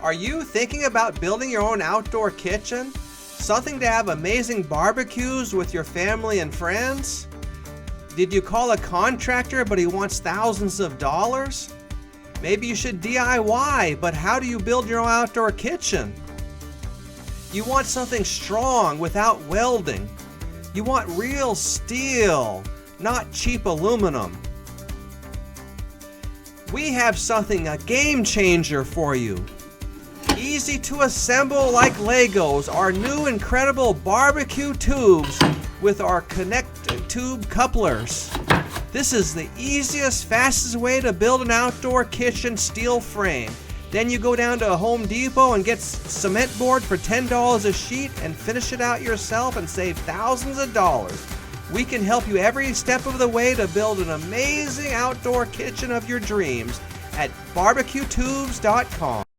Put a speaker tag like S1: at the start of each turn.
S1: Are you thinking about building your own outdoor kitchen? Something to have amazing barbecues with your family and friends? Did you call a contractor but he wants thousands of dollars? Maybe you should DIY, but how do you build your own outdoor kitchen? You want something strong without welding. You want real steel, not cheap aluminum. We have something, a game changer for you. Easy to assemble like Legos, our new incredible barbecue tubes with our connect tube couplers. This is the easiest, fastest way to build an outdoor kitchen steel frame. Then you go down to a Home Depot and get cement board for $10 a sheet and finish it out yourself and save thousands of dollars. We can help you every step of the way to build an amazing outdoor kitchen of your dreams at barbecuetubes.com.